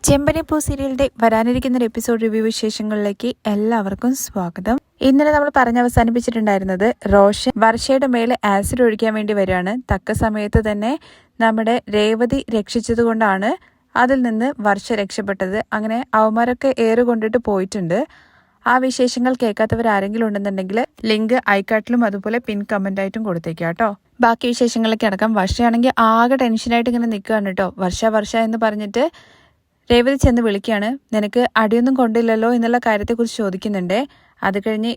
ചെമ്പനിപ്പൂ സീരിയലിന്റെ വരാനിരിക്കുന്ന ഒരു എപ്പിസോഡ് റിവ്യൂ വിശേഷങ്ങളിലേക്ക് എല്ലാവർക്കും സ്വാഗതം. ഇന്നലെ നമ്മൾ അവസാനിപ്പിച്ചിട്ടുണ്ടായിരുന്നത് റോഷൻ വർഷയുടെ മേലെ ആസിഡ് ഒഴിക്കാൻ വേണ്ടി വരികയാണ്. തക്ക സമയത്ത് തന്നെ നമ്മുടെ രേവതി രക്ഷിച്ചത് കൊണ്ടാണ് അതിൽ നിന്ന് വർഷ രക്ഷപ്പെട്ടത്. അങ്ങനെ അവന്മാരൊക്കെ ഏറുകൊണ്ടിട്ട് പോയിട്ടുണ്ട്. ആ വിശേഷങ്ങൾ കേൾക്കാത്തവരാരെങ്കിലും ഉണ്ടെന്നുണ്ടെങ്കിൽ ലിങ്ക് ഐക്കാട്ടിലും അതുപോലെ പിൻ കമന്റ് ആയിട്ടും കൊടുത്തേക്കാം കേട്ടോ. ബാക്കി വിശേഷങ്ങളിലേക്ക് അടക്കം വർഷയാണെങ്കിൽ ആകെ ടെൻഷനായിട്ട് ഇങ്ങനെ നിൽക്കുകയാണ് കേട്ടോ. വർഷ എന്ന് പറഞ്ഞിട്ട് രേവതി ചെന്ന് വിളിക്കുകയാണ്. നിനക്ക് അടിയൊന്നും കൊണ്ടില്ലല്ലോ എന്നുള്ള കാര്യത്തെക്കുറിച്ച് ചോദിക്കുന്നുണ്ട്. അത് കഴിഞ്ഞ്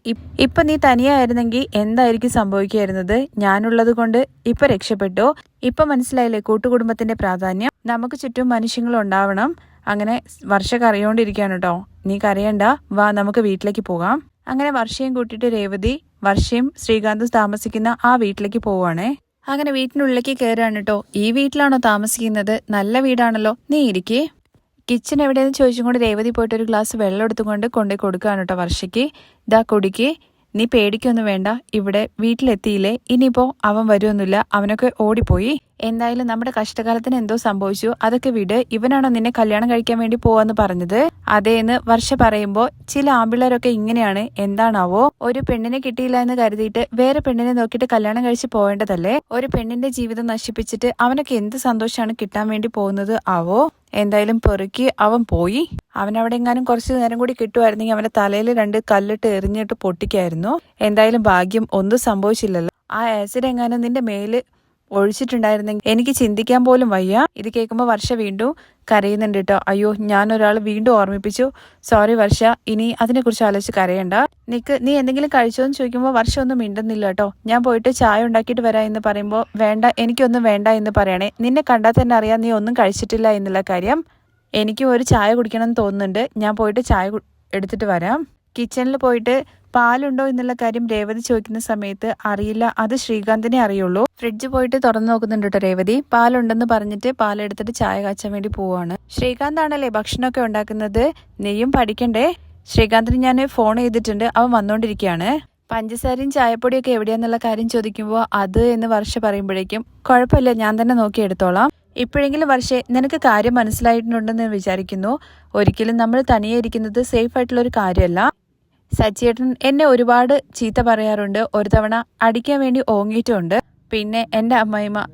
ഇപ്പം നീ തനിയായിരുന്നെങ്കിൽ എന്തായിരിക്കും സംഭവിക്കുകയായിരുന്നത്? ഞാനുള്ളത് കൊണ്ട് ഇപ്പം രക്ഷപ്പെട്ടു. ഇപ്പം മനസ്സിലായില്ലേ കൂട്ടുകുടുംബത്തിന്റെ പ്രാധാന്യം? നമുക്ക് ചുറ്റും മനുഷ്യങ്ങൾ ഉണ്ടാവണം. അങ്ങനെ വർഷ കരയോണ്ടിരിക്കുകയാണ് കേട്ടോ. നീ കരയണ്ട, വാ നമുക്ക് വീട്ടിലേക്ക് പോകാം. അങ്ങനെ വർഷയും കൂട്ടിയിട്ട് രേവതി വർഷയും ശ്രീകാന്തും താമസിക്കുന്ന ആ വീട്ടിലേക്ക് പോവാണേ. അങ്ങനെ വീട്ടിനുള്ളിലേക്ക് കയറാണ് കേട്ടോ. ഈ വീട്ടിലാണോ താമസിക്കുന്നത്? നല്ല വീടാണല്ലോ, നീ ഇരിക്കേ. കിച്ചൺ എവിടെയെന്ന് ചോദിച്ചും കൊണ്ട് രേവതി പോയിട്ട് ഒരു ഗ്ലാസ് വെള്ളം എടുത്തുകൊണ്ട് കൊണ്ടേ കൊടുക്കുകയാണ് കേട്ടോ വർഷയ്ക്ക്. ഇതാ കുടിക്ക്, നീ പേടിക്കൊന്നും വേണ്ട, ഇവിടെ വീട്ടിലെത്തിയില്ലേ, ഇനിയിപ്പോ അവൻ വരുമൊന്നുമില്ല, അവനൊക്കെ ഓടിപ്പോയി. എന്തായാലും നമ്മുടെ കഷ്ടകാലത്തിന് എന്തോ സംഭവിച്ചു, അതൊക്കെ വിട്. ഇവനാണോ നിന്നെ കല്യാണം കഴിക്കാൻ വേണ്ടി പോവാന്ന് പറഞ്ഞത്? അതേന്ന് വർഷ പറയുമ്പോ ചില ആമ്പിള്ളേരൊക്കെ ഇങ്ങനെയാണ്, എന്താണാവോ. ഒരു പെണ്ണിനെ കിട്ടിയില്ല എന്ന് കരുതിയിട്ട് വേറെ പെണ്ണിനെ നോക്കിയിട്ട് കല്യാണം കഴിച്ച് പോവേണ്ടതല്ലേ? ഒരു പെണ്ണിന്റെ ജീവിതം നശിപ്പിച്ചിട്ട് അവനൊക്കെ എന്ത് സന്തോഷമാണ് കിട്ടാൻ വേണ്ടി പോകുന്നത് ആവോ. എന്തായാലും പെറുക്കി അവൻ പോയി. അവനവിടെ എങ്ങാനും കുറച്ചു നേരം കൂടി കിട്ടുമായിരുന്നെങ്കിൽ അവന്റെ തലയിൽ 2 കല്ലിട്ട് എറിഞ്ഞിട്ട് പൊട്ടിക്കായിരുന്നു. എന്തായാലും ഭാഗ്യം ഒന്നും സംഭവിച്ചില്ലല്ലോ. ആ ആസിഡ് എങ്ങാനും നിന്റെ മേല് ഒഴിച്ചിട്ടുണ്ടായിരുന്നെങ്കിൽ എനിക്ക് ചിന്തിക്കാൻ പോലും വയ്യ. ഇത് കേൾക്കുമ്പോൾ വർഷ വീണ്ടും കരയുന്നുണ്ട് കേട്ടോ. അയ്യോ, ഞാനൊരാൾ വീണ്ടും ഓർമ്മിപ്പിച്ചു, സോറി വർഷ, ഇനി അതിനെക്കുറിച്ച് ആലോചിച്ച് കരയണ്ട. നീ എന്തെങ്കിലും കഴിച്ചോന്ന് ചോദിക്കുമ്പോൾ വർഷ ഒന്നും മിണ്ടുന്നില്ല കേട്ടോ. ഞാൻ പോയിട്ട് ചായ ഉണ്ടാക്കിയിട്ട് വരാം എന്ന് പറയുമ്പോൾ വേണ്ട, എനിക്കൊന്നും വേണ്ട എന്ന് പറയണേ. നിന്നെ കണ്ടാൽ തന്നെ അറിയാം നീ ഒന്നും കഴിച്ചിട്ടില്ല എന്നുള്ള കാര്യം. എനിക്കും ഒരു ചായ കുടിക്കണം എന്ന് തോന്നുന്നുണ്ട്, ഞാൻ പോയിട്ട് ചായ എടുത്തിട്ട് വരാം. കിച്ചണിൽ പോയിട്ട് പാലുണ്ടോ എന്നുള്ള കാര്യം രേവതി ചോദിക്കുന്ന സമയത്ത് അറിയില്ല, അത് ശ്രീകാന്തിനെ അറിയുള്ളൂ. ഫ്രിഡ്ജ് പോയിട്ട് തുറന്നു നോക്കുന്നുണ്ട് കേട്ടോ രേവതി. പാലുണ്ടെന്ന് പറഞ്ഞിട്ട് പാലെടുത്തിട്ട് ചായ കാച്ചാൻ വേണ്ടി പോവാണ്. ശ്രീകാന്താണല്ലേ ഭക്ഷണമൊക്കെ ഉണ്ടാക്കുന്നത്, നീയും പഠിക്കണ്ടേ? ശ്രീകാന്തിന് ഞാൻ ഫോൺ ചെയ്തിട്ടുണ്ട്, അവൻ വന്നോണ്ടിരിക്കുകയാണ്. പഞ്ചസാരയും ചായപ്പൊടിയൊക്കെ എവിടെയാന്നുള്ള കാര്യം ചോദിക്കുമ്പോൾ അത് എന്ന് വർഷ പറയുമ്പോഴേക്കും കുഴപ്പമില്ല, ഞാൻ തന്നെ നോക്കി എടുത്തോളാം. ഇപ്പോഴെങ്കിലും വർഷേ നിനക്ക് കാര്യം മനസ്സിലായിട്ടുണ്ടെന്ന് വിചാരിക്കുന്നു. ഒരിക്കലും നമ്മൾ തനിയെ ഇരിക്കുന്നത് സേഫ് ആയിട്ടുള്ള ഒരു കാര്യമല്ല. സച്ചിയേട്ടൻ എന്നെ ഒരുപാട് ചീത്ത പറയാറുണ്ട്, ഒരു തവണ അടിക്കാൻ വേണ്ടി ഓങ്ങിയിട്ടുമുണ്ട്. പിന്നെ എന്റെ അമ്മായിമ്മ,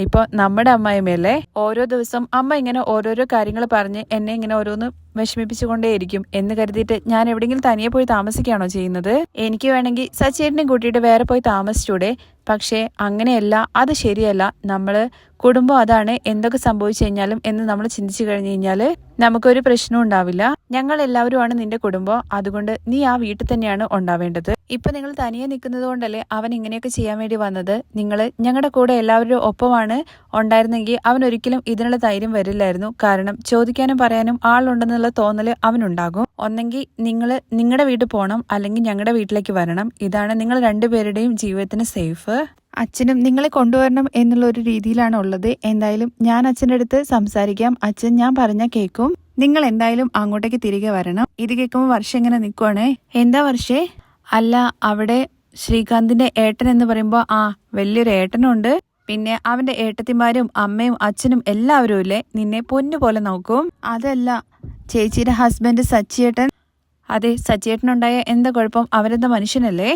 ഇപ്പൊ നമ്മുടെ അമ്മായിമ്മയല്ലേ, ഓരോ ദിവസം അമ്മ ഇങ്ങനെ ഓരോരോ കാര്യങ്ങൾ പറഞ്ഞ് എന്നെ ഇങ്ങനെ ഓരോന്ന് വിഷമിപ്പിച്ചുകൊണ്ടേയിരിക്കും എന്ന് കരുതിയിട്ട് ഞാൻ എവിടെയെങ്കിലും തനിയെ പോയി താമസിക്കുകയാണോ ചെയ്യുന്നത്? എനിക്ക് വേണമെങ്കിൽ സച്ചിയേട്ടനെ കൂട്ടിയിട്ട് വേറെ പോയി താമസിച്ചൂടെ? പക്ഷേ അങ്ങനെയല്ല, അത് ശരിയല്ല. നമ്മള് കുടുംബം അതാണ്, എന്തൊക്കെ സംഭവിച്ചു കഴിഞ്ഞാലും എന്ന് നമ്മൾ ചിന്തിച്ചു കഴിഞ്ഞു കഴിഞ്ഞാല് നമുക്കൊരു പ്രശ്നവും ഉണ്ടാവില്ല. ഞങ്ങൾ എല്ലാവരുമാണ് നിന്റെ കുടുംബം, അതുകൊണ്ട് നീ ആ വീട്ടിൽ തന്നെയാണ് ഉണ്ടാവേണ്ടത്. ഇപ്പൊ നിങ്ങൾ തനിയെ നിൽക്കുന്നത് കൊണ്ടല്ലേ അവൻ ഇങ്ങനെയൊക്കെ ചെയ്യാൻ വേണ്ടി വന്നത്. നിങ്ങൾ ഞങ്ങളുടെ കൂടെ എല്ലാവരും ഒപ്പമാണ് ഉണ്ടായിരുന്നെങ്കിൽ അവൻ ഒരിക്കലും ഇതിനുള്ള ധൈര്യം വരില്ലായിരുന്നു. കാരണം ചോദിക്കാനും പറയാനും ആളുണ്ടെന്നുള്ള തോന്നല് അവനുണ്ടാകും. ഒന്നെങ്കിൽ നിങ്ങൾ നിങ്ങളുടെ വീട്ടിൽ പോകണം, അല്ലെങ്കിൽ ഞങ്ങളുടെ വീട്ടിലേക്ക് വരണം. ഇതാണ് നിങ്ങൾ രണ്ടുപേരുടെയും ജീവിതത്തിന് സേഫ്. അച്ഛനും നിങ്ങളെ കൊണ്ടുവരണം എന്നുള്ള ഒരു രീതിയിലാണ് ഉള്ളത്. എന്തായാലും ഞാൻ അച്ഛൻ്റെ അടുത്ത് സംസാരിക്കാം, അച്ഛൻ ഞാൻ പറഞ്ഞാൽ കേൾക്കും. നിങ്ങൾ എന്തായാലും അങ്ങോട്ടേക്ക് തിരികെ വരണം. ഇത് കേൾക്കുമ്പോൾ വർഷ എങ്ങനെ നിൽക്കുവാണേ. എന്താ വർഷേ? അല്ല, അവിടെ ശ്രീകാന്തിന്റെ ഏട്ടൻ എന്ന് പറയുമ്പോൾ വലിയൊരു ഏട്ടനുണ്ട്, പിന്നെ അവന്റെ ഏട്ടത്തിമാരും അമ്മയും അച്ഛനും എല്ലാവരും ഇല്ലേ നിന്നെ പൊന്നുപോലെ നോക്കും. അതല്ല, ചേച്ചിയുടെ ഹസ്ബൻഡ് സച്ചിയേട്ടൻ. അതെ, സച്ചിയേട്ടനുണ്ടായ എന്താ കുഴപ്പം? അവരെന്താ മനുഷ്യനല്ലേ?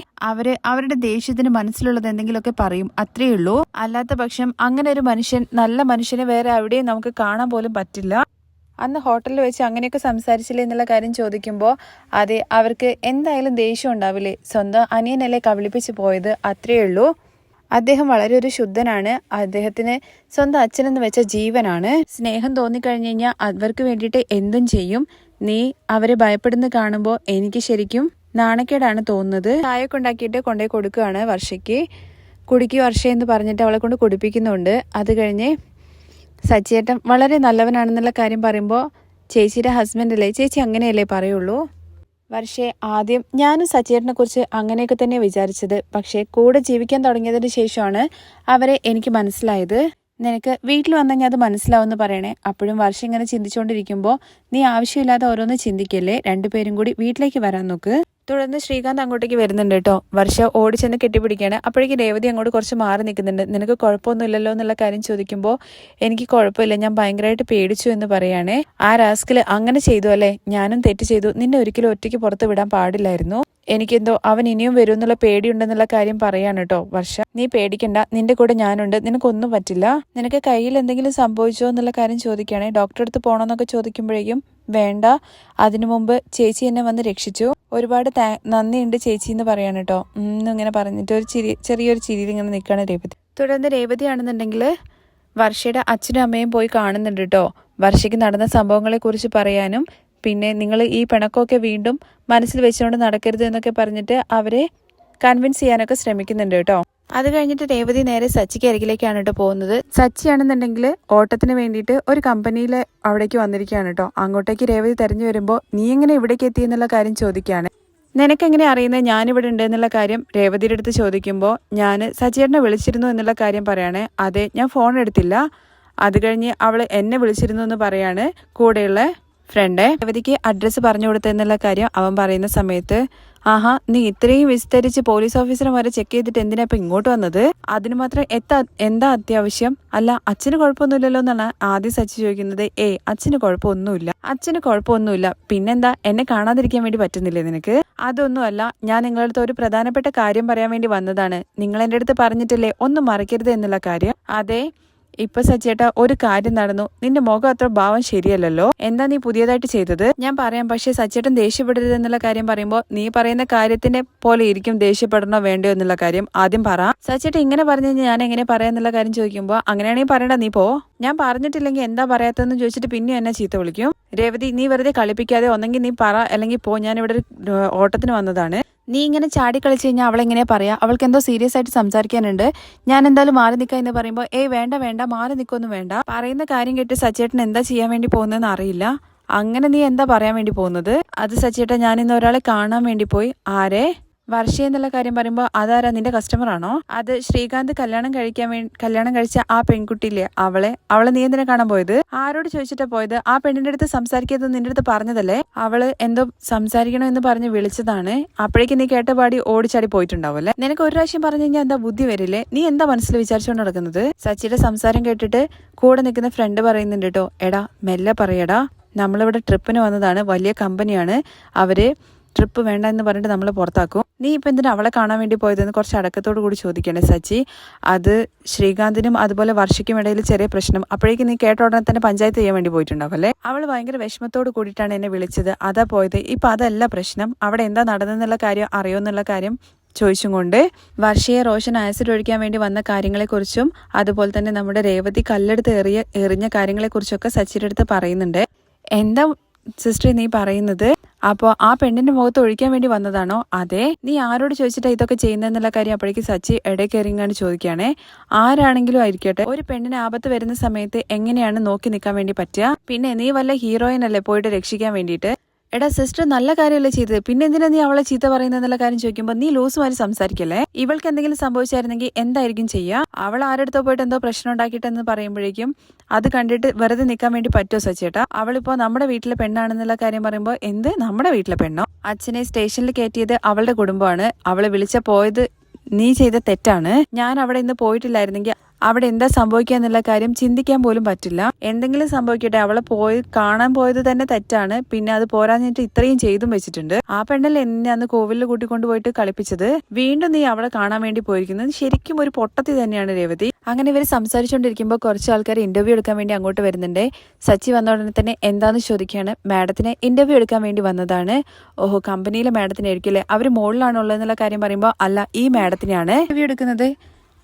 അവരുടെ ദേഷ്യത്തിന് മനസ്സിലുള്ളത് എന്തെങ്കിലുമൊക്കെ പറയും, അത്രേ ഉള്ളൂ. അല്ലാത്ത പക്ഷം അങ്ങനെ ഒരു മനുഷ്യൻ, നല്ല മനുഷ്യനെ വേറെ എവിടെയും നമുക്ക് കാണാൻ പോലും പറ്റില്ല. അന്ന് ഹോട്ടലിൽ വെച്ച് അങ്ങനെയൊക്കെ സംസാരിച്ചില്ലേ എന്നുള്ള കാര്യം ചോദിക്കുമ്പോൾ അതെ, അവർക്ക് എന്തായാലും ദേഷ്യം ഉണ്ടാവില്ലേ? സ്വന്തം അനിയനല്ലേ കവിളിപ്പിച്ച് പോയത്, അത്രേ ഉള്ളൂ. അദ്ദേഹം വളരെ ഒരു ശുദ്ധനാണ്. അദ്ദേഹത്തിന് സ്വന്തം അച്ഛനെന്ന് വെച്ച ജീവനാണ്. സ്നേഹം തോന്നിക്കഴിഞ്ഞു കഴിഞ്ഞാൽ അവർക്ക് വേണ്ടിയിട്ട് എന്തും ചെയ്യും. നീ അവരെ ഭയപ്പെടുന്ന കാണുമ്പോൾ എനിക്ക് ശരിക്കും നാണക്കേടാണ് തോന്നുന്നത്. ചായയൊക്കെ ഉണ്ടാക്കിയിട്ട് കൊണ്ടേ കൊടുക്കുകയാണ് വർഷയ്ക്ക്. കുടിക്ക് വർഷ എന്ന് പറഞ്ഞിട്ട് അവളെ കൊണ്ട് കുടിപ്പിക്കുന്നുണ്ട്. അത് കഴിഞ്ഞ് സച്ചിയേട്ടൻ വളരെ നല്ലവനാണെന്നുള്ള കാര്യം പറയുമ്പോൾ ചേച്ചിയുടെ ഹസ്ബൻഡല്ലേ, ചേച്ചി അങ്ങനെയല്ലേ പറയുള്ളൂ. വർഷേ, ആദ്യം ഞാനും സച്ചിയേട്ടനെ കുറിച്ച് അങ്ങനെയൊക്കെ തന്നെ വിചാരിച്ചത്. പക്ഷേ കൂടെ ജീവിക്കാൻ തുടങ്ങിയതിന് ശേഷമാണ് അവരെ എനിക്ക് മനസ്സിലായത്. നിനക്ക് വീട്ടിൽ വന്നെങ്കിൽ അത് മനസ്സിലാവുമെന്ന് പറയണേ. അപ്പോഴും വർഷം ഇങ്ങനെ ചിന്തിച്ചുകൊണ്ടിരിക്കുമ്പോൾ നീ ആവശ്യമില്ലാതെ ഓരോന്ന് ചിന്തിക്കല്ലേ. രണ്ടുപേരും കൂടി വീട്ടിലേക്ക് വരാൻ നോക്ക്. തുടർന്ന് ശ്രീകാന്ത് അങ്ങോട്ടേക്ക് വരുന്നുണ്ട് കേട്ടോ. വർഷ ഓടിച്ചെന്ന് കെട്ടിപ്പിടിക്കുകയാണ്. അപ്പോഴേക്കും രേവതി അങ്ങോട്ട് കുറച്ച് മാറി നിൽക്കുന്നുണ്ട്. നിനക്ക് കുഴപ്പമൊന്നുമില്ലല്ലോ എന്നുള്ള കാര്യം ചോദിക്കുമ്പോൾ എനിക്ക് കുഴപ്പമില്ല, ഞാൻ ഭയങ്കരമായിട്ട് പേടിച്ചു എന്ന് പറയുകയാണേ. ആ റാസ്കില് അങ്ങനെ ചെയ്തു അല്ലേ, ഞാനും തെറ്റ് ചെയ്തു, നിന്നെ ഒരിക്കലും ഒറ്റയ്ക്ക് പുറത്ത് വിടാൻ പാടില്ലായിരുന്നു, എനിക്കെന്തോ അവൻ ഇനിയും വരും എന്നുള്ള പേടിയുണ്ടെന്നുള്ള കാര്യം പറയാണ് കേട്ടോ വർഷ. നീ പേടിക്കണ്ട, നിന്റെ കൂടെ ഞാനുണ്ട്, നിനക്കൊന്നും പറ്റില്ല. നിനക്ക് കയ്യിൽ എന്തെങ്കിലും സംഭവിച്ചോ എന്നുള്ള കാര്യം ചോദിക്കുകയാണെ. ഡോക്ടറെ അടുത്ത് പോകണമെന്നൊക്കെ ചോദിക്കുമ്പോഴേക്കും വേണ്ട, അതിനു മുമ്പ് ചേച്ചി എന്നെ വന്ന് രക്ഷിച്ചു, ഒരുപാട് നന്ദിയുണ്ട് ചേച്ചി എന്ന് പറയാണ് കേട്ടോ. ഇങ്ങനെ പറഞ്ഞിട്ട് ഒരു ചെറിയൊരു ചിരിയിൽ ഇങ്ങനെ നിൽക്കുകയാണ് രേവതി. തുടർന്ന് രേവതി ആണെന്നുണ്ടെങ്കിൽ വർഷയുടെ അച്ഛനും അമ്മയും പോയി കാണുന്നുണ്ട് കേട്ടോ. വർഷയ്ക്ക് നടന്ന സംഭവങ്ങളെ കുറിച്ച് പറയാനും പിന്നെ നിങ്ങൾ ഈ പിണക്കമൊക്കെ വീണ്ടും മനസ്സിൽ വെച്ചുകൊണ്ട് നടക്കരുത് എന്നൊക്കെ പറഞ്ഞിട്ട് അവരെ കൺവിൻസ് ചെയ്യാനൊക്കെ ശ്രമിക്കുന്നുണ്ട് കേട്ടോ. അത് കഴിഞ്ഞിട്ട് രേവതി നേരെ സച്ചിക്ക് അരികിലേക്കാണ് കേട്ടോ പോകുന്നത്. സച്ചിയാണെന്നുണ്ടെങ്കിൽ ഓട്ടത്തിന് വേണ്ടിയിട്ട് ഒരു കമ്പനിയിൽ അവിടേക്ക് വന്നിരിക്കുകയാണ് കേട്ടോ. അങ്ങോട്ടേക്ക് രേവതി തെരഞ്ഞു വരുമ്പോൾ നീ എങ്ങനെ ഇവിടേക്ക് എത്തി എന്നുള്ള കാര്യം ചോദിക്കുകയാണ്. നിനക്കെങ്ങനെ അറിയുന്നത് ഞാനിവിടെ ഉണ്ട് എന്നുള്ള കാര്യം രേവതിയുടെ അടുത്ത് ചോദിക്കുമ്പോൾ ഞാൻ സച്ചിയേട്ടനെ വിളിച്ചിരുന്നു എന്നുള്ള കാര്യം പറയാണ്. അതെ, ഞാൻ ഫോൺ എടുത്തില്ല, അത് കഴിഞ്ഞ് അവൾ എന്നെ വിളിച്ചിരുന്നു എന്ന് പറയാണ് കൂടെയുള്ള ഫ്രണ്ട്. രേവതിക്ക് അഡ്രസ്സ് പറഞ്ഞു കൊടുത്തെന്നുള്ള കാര്യം അവൻ പറയുന്ന സമയത്ത് ആഹാ, നീ ഇത്രയും വിസ്തരിച്ച് പോലീസ് ഓഫീസറെ വരെ ചെക്ക് ചെയ്തിട്ട് എന്തിനാ ഇപ്പൊ ഇങ്ങോട്ട് വന്നത്, അതിന് മാത്രം എന്താ അത്യാവശ്യം, അല്ല അച്ഛന് കുഴപ്പമൊന്നുമില്ലല്ലോ എന്നാണ് ആദ്യം സച്ചി ചോദിക്കുന്നത്. അച്ഛന് കുഴപ്പമൊന്നുമില്ല, പിന്നെന്താ എന്നെ കാണാതിരിക്കാൻ വേണ്ടി പറ്റുന്നില്ലേ നിനക്ക്? അതൊന്നുമല്ല, ഞാൻ നിങ്ങളുടെ അടുത്ത് ഒരു പ്രധാനപ്പെട്ട കാര്യം പറയാൻ വേണ്ടി വന്നതാണ്, നിങ്ങൾ എൻ്റെ അടുത്ത് പറഞ്ഞിട്ടില്ലേ ഒന്നും മറക്കരുത് എന്നുള്ള കാര്യം. അതെ, ഇപ്പൊ സച്ചേട്ടാ ഒരു കാര്യം നടന്നു, നിന്റെ മുഖം അത്ര ഭാവം ശരിയല്ലല്ലോ, എന്താ നീ പുതിയതായിട്ട് ചെയ്തത്? ഞാൻ പറയാം, പക്ഷെ സച്ചേട്ടൻ ദേഷ്യപ്പെടരുത് എന്നുള്ള കാര്യം പറയുമ്പോൾ നീ പറയുന്ന കാര്യത്തിന്റെ പോലെ ഇരിക്കും ദേഷ്യപ്പെടണോ വേണ്ടയോ എന്നുള്ള കാര്യം ആദ്യം പറ. സച്ചേട്ടൻ ഇങ്ങനെ പറഞ്ഞു കഴിഞ്ഞാൽ ഞാൻ എങ്ങനെ പറയാന്നുള്ള കാര്യം ചോദിക്കുമ്പോൾ അങ്ങനെയാണെങ്കിൽ പറയണ്ട, നീ പോ, ഞാൻ പറഞ്ഞിട്ടില്ലെങ്കിൽ എന്താ പറയാത്തതെന്ന് ചോദിച്ചിട്ട് പിന്നെ എന്നെ ചീത്ത വിളിക്കും. രേവതി, നീ വെറുതെ കളിപ്പിക്കാതെ ഒന്നെങ്കിൽ നീ പറ അല്ലെങ്കിൽ പോ, ഞാൻ ഇവിടെ ഓട്ടത്തിന് വന്നതാണ്. നീ ഇങ്ങനെ ചാടി കളിച്ചു കഴിഞ്ഞാൽ അവളെങ്ങനെ പറയാ, അവൾക്ക് എന്തോ സീരിയസ് ആയിട്ട് സംസാരിക്കാനുണ്ട്, ഞാൻ എന്തായാലും മാറി നിൽക്കാം എന്ന് പറയുമ്പോൾ വേണ്ട മാറി നിൽക്കൊന്നും വേണ്ട, പറയുന്ന കാര്യം കേട്ട് സച്ചേട്ടൻ എന്താ ചെയ്യാൻ വേണ്ടി പോകുന്നതെന്ന് അറിയില്ല, അങ്ങനെ നീ എന്താ പറയാൻ വേണ്ടി പോകുന്നത്? അത് സച്ചേട്ടൻ, ഞാൻ ഇന്ന് ഒരാളെ കാണാൻ വേണ്ടി പോയി. ആരെ? വർഷ എന്നുള്ള കാര്യം പറയുമ്പോൾ അതാരാ, നിന്റെ കസ്റ്റമർ ആണോ? അത് ശ്രീകാന്ത് കല്യാണം കഴിച്ച ആ പെൺകുട്ടിയില്ലേ, അവളെ നീ എന്തിനാ കാണാൻ പോയത്? ആരോട് ചോദിച്ചിട്ടാ പോയത്? ആ പെണ്ണിന്റെ അടുത്ത് സംസാരിക്കരുത് നിന്റെ അടുത്ത് പറഞ്ഞതല്ലേ? അവള് എന്തോ സംസാരിക്കണോ എന്ന് പറഞ്ഞ് വിളിച്ചതാണ്, അപ്പോഴേക്കും നീ കേട്ടപാടി ഓടിച്ചാടി പോയിട്ടുണ്ടാവും അല്ലേ? നിനക്ക് ഒരു പ്രാവശ്യം പറഞ്ഞു കഴിഞ്ഞാൽ എന്താ ബുദ്ധി വരില്ലേ? നീ എന്താ മനസ്സിൽ വിചാരിച്ചുകൊണ്ട് നടക്കുന്നത്? സച്ചിയുടെ സംസാരം കേട്ടിട്ട് കൂടെ നിൽക്കുന്ന ഫ്രണ്ട് പറയുന്നുണ്ട് കേട്ടോ, എടാ മെല്ലെ പറയടാ, നമ്മളിവിടെ ട്രിപ്പിന് വന്നതാണ്, വലിയ കമ്പനിയാണ്, അവര് ട്രിപ്പ് വേണ്ട എന്ന് പറഞ്ഞിട്ട് നമ്മൾ പുറത്താക്കും, നീ ഇപ്പം എന്തിനാ അവളെ കാണാൻ വേണ്ടി പോയതെന്ന് കുറച്ച് അടക്കത്തോടു കൂടി ചോദിക്കണ്ടേ സച്ചി. അത് ശ്രീകാന്തിനും അതുപോലെ വർഷയ്ക്കും ഇടയിൽ ചെറിയ പ്രശ്നം, അപ്പോഴേക്കും നീ കേട്ട ഉടനെ തന്നെ പഞ്ചായത്ത് ചെയ്യാൻ വേണ്ടി പോയിട്ടുണ്ടാവും അല്ലേ? അവൾ ഭയങ്കര വിഷമത്തോട് കൂടിയിട്ടാണ് എന്നെ വിളിച്ചത്, അതാ പോയത്, ഇപ്പം അതല്ല പ്രശ്നം, അവിടെ എന്താ നടന്നെന്നുള്ള കാര്യം അറിയുമെന്നുള്ള കാര്യം ചോദിച്ചും കൊണ്ട് വർഷയെ റോഷൻ ആസിഡ് ഒഴിക്കാൻ വേണ്ടി വന്ന കാര്യങ്ങളെക്കുറിച്ചും അതുപോലെ തന്നെ നമ്മുടെ രേവതി കല്ലെടുത്ത് എറിഞ്ഞ കാര്യങ്ങളെക്കുറിച്ചൊക്കെ സച്ചിയുടെ അടുത്ത് പറയുന്നുണ്ട്. എന്താ സിസ്റ്റർ നീ പറയുന്നത്? അപ്പോൾ ആ പെണ്ണിന്റെ മുഖത്ത് ഒഴിക്കാൻ വേണ്ടി വന്നതാണോ? അതെ. നീ ആരോട് ചോദിച്ചിട്ടാ ഇതൊക്കെ ചെയ്യുന്നതെന്നുള്ള കാര്യം അപ്പോഴേക്ക് സച്ചി ഇടയ്ക്കെറിങ്ങാണ്ട് ചോദിക്കുകയാണേ. ആരാണെങ്കിലും ആയിരിക്കട്ടെ, ഒരു പെണ്ണിന് ആപത്ത് വരുന്ന സമയത്ത് എങ്ങനെയാണ് നോക്കി നിൽക്കാൻ വേണ്ടി പറ്റുക? പിന്നെ നീ വല്ല ഹീറോയിനല്ലേ പോയിട്ട് രക്ഷിക്കാൻ വേണ്ടിയിട്ട്? എടാ സിസ്റ്റർ നല്ല കാര്യമല്ലേ ചെയ്തത്, പിന്നെ എന്തിനാ നീ അവളെ ചീത്ത പറയുന്നതെന്നുള്ള കാര്യം ചോദിക്കുമ്പോൾ നീ ലൂസുമാരി സംസാരിക്കല്ലേ? ഇവൾക്ക് എന്തെങ്കിലും സംഭവിച്ചായിരുന്നെങ്കിൽ എന്തായിരിക്കും ചെയ്യുക? അവൾ ആരെടുത്തോ പോയിട്ട് എന്തോ പ്രശ്നം ഉണ്ടാക്കിയിട്ടെന്ന് പറയുമ്പോഴേക്കും അത് കണ്ടിട്ട് വെറുതെ നിൽക്കാൻ വേണ്ടി പറ്റുമോ സച്ചേട്ടാ? അവളിപ്പോ നമ്മുടെ വീട്ടിലെ പെണ്ണാണെന്നുള്ള കാര്യം പറയുമ്പോൾ എന്ത് നമ്മുടെ വീട്ടിലെ പെണ്ണോ? അച്ഛനെ സ്റ്റേഷനിൽ കയറ്റിയത് അവളുടെ കുടുംബമാണ്, അവളെ പോയത് നീ ചെയ്ത തെറ്റാണ്, ഞാൻ അവിടെ ഇന്ന് പോയിട്ടില്ലായിരുന്നെങ്കിൽ അവിടെ എന്താ സംഭവിക്കുക എന്നുള്ള കാര്യം ചിന്തിക്കാൻ പോലും പറ്റില്ല. എന്തെങ്കിലും സംഭവിക്കട്ടെ, അവളെ കാണാൻ പോയത് തന്നെ തെറ്റാണ്, പിന്നെ അത് പോരാഞ്ഞിട്ട് ഇത്രയും ചെയ്തും വെച്ചിട്ടുണ്ട്. ആ പെണ്ണല്ലേ എന്നെ അന്ന് കോവിലിൽ കൂട്ടിക്കൊണ്ടുപോയിട്ട് കളിപ്പിച്ചത്, വീണ്ടും നീ അവളെ കാണാൻ വേണ്ടി പോയിരിക്കുന്നത് ശരിക്കും ഒരു പൊട്ടത്തി തന്നെയാണ് രേവതി. അങ്ങനെ ഇവർ സംസാരിച്ചുകൊണ്ടിരിക്കുമ്പോൾ കുറച്ച് ആൾക്കാർ ഇന്റർവ്യൂ എടുക്കാൻ വേണ്ടി അങ്ങോട്ട് വരുന്നുണ്ട്. സച്ചി വന്ന ഉടനെ തന്നെ എന്താന്ന് ചോദിക്കുകയാണ്. മാഡത്തിനെ ഇന്റർവ്യൂ എടുക്കാൻ വേണ്ടി വന്നതാണ്. ഓഹോ, കമ്പനിയിലെ മാഡത്തിനെ ആയിരിക്കും, അവർ മുകളിലാണുള്ളത് എന്നുള്ള കാര്യം പറയുമ്പോൾ അല്ല, ഈ മാഡത്തിനെയാണ് ഇന്റർവ്യൂ എടുക്കുന്നത്.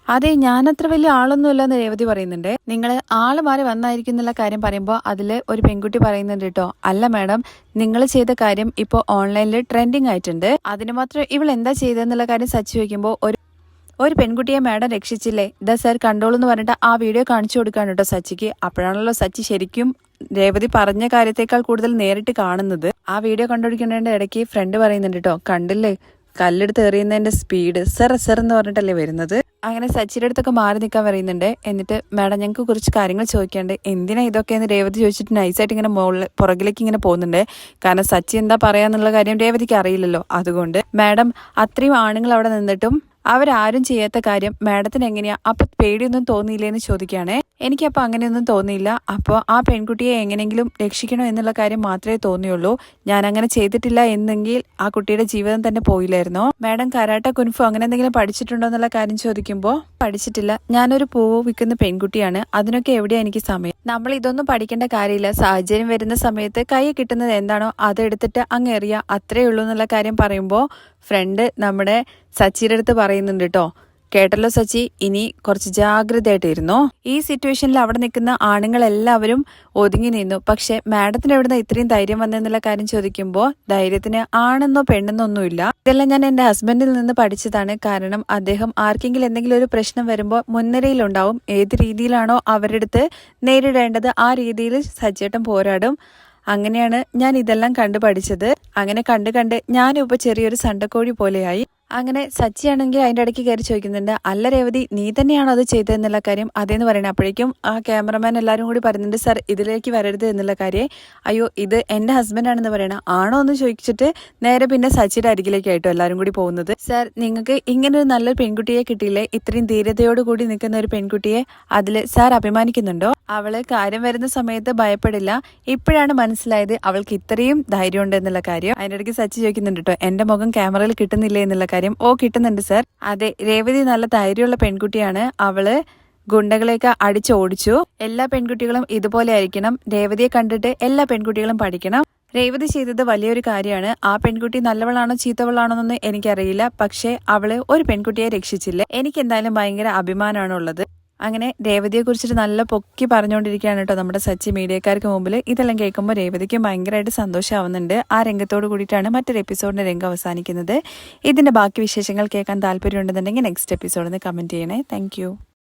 അതെ, ഞാനത്ര വലിയ ആളൊന്നുമില്ല എന്ന് രേവതി പറയുന്നുണ്ട്. നിങ്ങൾ ആള് മാറി വന്നായിരിക്കും എന്നുള്ള കാര്യം പറയുമ്പോൾ അതിൽ ഒരു പെൺകുട്ടി പറയുന്നുണ്ട് കേട്ടോ, അല്ല മാഡം, നിങ്ങൾ ചെയ്ത കാര്യം ഇപ്പോൾ ഓൺലൈനിൽ ട്രെൻഡിങ് ആയിട്ടുണ്ട്, അതിന് മാത്രം ഇവൾ എന്താ ചെയ്തതെന്നുള്ള കാര്യം സച്ചി ചോദിക്കുമ്പോൾ ഒരു പെൺകുട്ടിയെ മാഡം രക്ഷിച്ചില്ലേ, ദ സർ കണ്ടോളൂ എന്ന് പറഞ്ഞിട്ട് ആ വീഡിയോ കാണിച്ചു കൊടുക്കാണ് കേട്ടോ സച്ചിക്ക്. അപ്പോഴാണല്ലോ സച്ചി ശരിക്കും രേവതി പറഞ്ഞ കാര്യത്തെക്കാൾ കൂടുതൽ നേരിട്ട് കാണുന്നത്. ആ വീഡിയോ കണ്ടുപിടിക്കേണ്ട ഇടയ്ക്ക് ഫ്രണ്ട് പറയുന്നുണ്ട് കേട്ടോ, കണ്ടില്ലേ കല്ലെടുത്ത് എറിയുന്നതിന്റെ സ്പീഡ്, സെർ എന്ന് പറഞ്ഞിട്ടല്ലേ വരുന്നത്. അങ്ങനെ സച്ചിയുടെ അടുത്തൊക്കെ മാറി നിൽക്കാൻ പറയുന്നുണ്ട്. എന്നിട്ട് മാഡം ഞങ്ങൾക്ക് കുറച്ച് കാര്യങ്ങൾ ചോദിക്കാണ്ട്. എന്തിനാ ഇതൊക്കെയെന്ന് രേവതി ചോദിച്ചിട്ട് നൈസായിട്ട് ഇങ്ങനെ പുറകിലേക്ക് ഇങ്ങനെ പോകുന്നുണ്ട്. കാരണം സച്ചി എന്താ പറയാന്നുള്ള കാര്യം രേവതിക്ക് അറിയില്ലല്ലോ. അതുകൊണ്ട് മാഡം അത്രയും ആണുങ്ങൾ അവിടെ നിന്നിട്ടും അവരാരും ചെയ്യാത്ത കാര്യം മാഡത്തിന് എങ്ങനെയാ അപ്പൊ പേടിയൊന്നും തോന്നിയില്ലേന്ന് ചോദിക്കുകയാണേ. എനിക്കപ്പോൾ അങ്ങനെയൊന്നും തോന്നിയില്ല. അപ്പോൾ ആ പെൺകുട്ടിയെ എങ്ങനെയെങ്കിലും രക്ഷിക്കണോ എന്നുള്ള കാര്യം മാത്രമേ തോന്നിയുള്ളൂ. ഞാൻ അങ്ങനെ ചെയ്തിട്ടില്ല എന്നെങ്കിൽ ആ കുട്ടിയുടെ ജീവിതം തന്നെ പോയില്ലായിരുന്നോ. മാഡം കരാട്ട കുൻഫു അങ്ങനെ എന്തെങ്കിലും പഠിച്ചിട്ടുണ്ടോ എന്നുള്ള കാര്യം ചോദിക്കുമ്പോൾ പഠിച്ചിട്ടില്ല, ഞാനൊരു പൂവ് വിൽക്കുന്ന പെൺകുട്ടിയാണ്, അതിനൊക്കെ എവിടെയാ എനിക്ക് സമയം. നമ്മൾ ഇതൊന്നും പഠിക്കേണ്ട കാര്യമില്ല. സാഹചര്യം വരുന്ന സമയത്ത് കൈ കിട്ടുന്നത് എന്താണോ അതെടുത്തിട്ട് അങ്ങ് എറിയുക, അത്രേ ഉള്ളൂ എന്നുള്ള കാര്യം പറയുമ്പോൾ ഫ്രണ്ട് നമ്മുടെ സച്ചിയുടെ അടുത്ത് പറയുന്നുണ്ട് കേട്ടോ. കേട്ടല്ലോ സച്ചി, ഇനി കുറച്ച് ജാഗ്രതയായിട്ട് ഇരുന്നോ. ഈ സിറ്റുവേഷനിൽ അവിടെ നിൽക്കുന്ന ആണുങ്ങളെല്ലാവരും ഒതുങ്ങി നിന്നു. പക്ഷെ മാഡത്തിന് എവിടുന്ന ഇത്രയും ധൈര്യം വന്നെന്നുള്ള കാര്യം ചോദിക്കുമ്പോൾ ധൈര്യത്തിന് ആണെന്നോ പെണ്ണെന്നോ ഒന്നുമില്ല. ഇതെല്ലാം ഞാൻ എൻ്റെ ഹസ്ബൻഡിൽ നിന്ന് പഠിച്ചതാണ്. കാരണം അദ്ദേഹം ആർക്കെങ്കിലും എന്തെങ്കിലും ഒരു പ്രശ്നം വരുമ്പോൾ മുൻനിരയിലുണ്ടാവും. ഏത് രീതിയിലാണോ അവരുടെ അടുത്ത് നേരിടേണ്ടത് ആ രീതിയിൽ സജ്ജേട്ടൻ പോരാടും. അങ്ങനെയാണ് ഞാൻ ഇതെല്ലാം കണ്ടു പഠിച്ചത്. അങ്ങനെ കണ്ട് ഞാനും ഇപ്പൊ ചെറിയൊരു സണ്ടക്കോഴി പോലെയായി. അങ്ങനെ സച്ചിയാണെങ്കിൽ അതിൻ്റെ ഇടയ്ക്ക് കയറി ചോദിക്കുന്നുണ്ട്, അല്ല രേവതി നീ തന്നെയാണോ അത് ചെയ്തതെന്നുള്ള കാര്യം. അതേന്ന് പറയണേ. അപ്പോഴേക്കും ആ ക്യാമറമാൻ എല്ലാവരും കൂടി പറയുന്നുണ്ട്, സർ ഇതിലേക്ക് വരരുത് എന്നുള്ള കാര്യം. അയ്യോ ഇത് എൻ്റെ ഹസ്ബൻഡാണെന്ന് പറയണം. ആണോ എന്ന് ചോദിച്ചിട്ട് നേരെ പിന്നെ സച്ചിയുടെ അരികിലേക്കായിട്ടോ എല്ലാവരും കൂടി പോകുന്നത്. സർ നിങ്ങൾക്ക് ഇങ്ങനെ ഒരു നല്ലൊരു പെൺകുട്ടിയെ കിട്ടിയില്ലേ, ഇത്രയും ധീരതയോട് കൂടി നിൽക്കുന്ന ഒരു പെൺകുട്ടിയെ. അതിൽ സാർ അഭിമാനിക്കുന്നുണ്ടോ? അവള് കാര്യം വരുന്ന സമയത്ത് ഭയപ്പെടില്ല. ഇപ്പോഴാണ് മനസ്സിലായത് അവൾക്ക് ഇത്രയും ധൈര്യം ഉണ്ട് എന്നുള്ള കാര്യം. അതിൻ്റെ ഇടയ്ക്ക് സച്ചി ചോദിക്കുന്നുണ്ട് കേട്ടോ, എന്റെ മുഖം ക്യാമറയിൽ കിട്ടുന്നില്ലേ എന്നുള്ള കാര്യം. ഓ കിട്ടുന്നുണ്ട് സർ. അതെ രേവതി നല്ല ധൈര്യമുള്ള പെൺകുട്ടിയാണ്. അവള് ഗുണ്ടകളെയൊക്കെ അടിച്ചോടിച്ചു. എല്ലാ പെൺകുട്ടികളും ഇതുപോലെ ആയിരിക്കണം. രേവതിയെ കണ്ടിട്ട് എല്ലാ പെൺകുട്ടികളും പഠിക്കണം. രേവതി ചെയ്തത് വലിയൊരു കാര്യമാണ്. ആ പെൺകുട്ടി നല്ലവളാണോ ചീത്തവളാണോ എന്നൊന്നും എനിക്കറിയില്ല. പക്ഷെ അവള് ഒരു പെൺകുട്ടിയെ രക്ഷിച്ചില്ല. എനിക്ക് എന്തായാലും ഭയങ്കര അഭിമാനമാണ് ഉള്ളത്. അങ്ങനെ രേവതിയെ കുറിച്ചിട്ട് നല്ല പൊക്കി പറഞ്ഞുകൊണ്ടിരിക്കുകയാണ് കേട്ടോ നമ്മുടെ സച്ചി മീഡിയക്കാർക്ക് മുമ്പിൽ. ഇതെല്ലാം കേൾക്കുമ്പോൾ രേവതിക്ക് ഭയങ്കരമായിട്ട് സന്തോഷമാവുന്നുണ്ട്. ആ രംഗത്തോട് കൂടിയിട്ടാണ് മറ്റൊരു എപ്പിസോഡിന്റെ രംഗം അവസാനിക്കുന്നത്. ഇതിന്റെ ബാക്കി വിശേഷങ്ങൾ കേൾക്കാൻ താല്പര്യമുണ്ടെന്നുണ്ടെങ്കിൽ നെക്സ്റ്റ് എപ്പിസോഡിൽ നിന്ന് കമന്റ് ചെയ്യണേ. താങ്ക്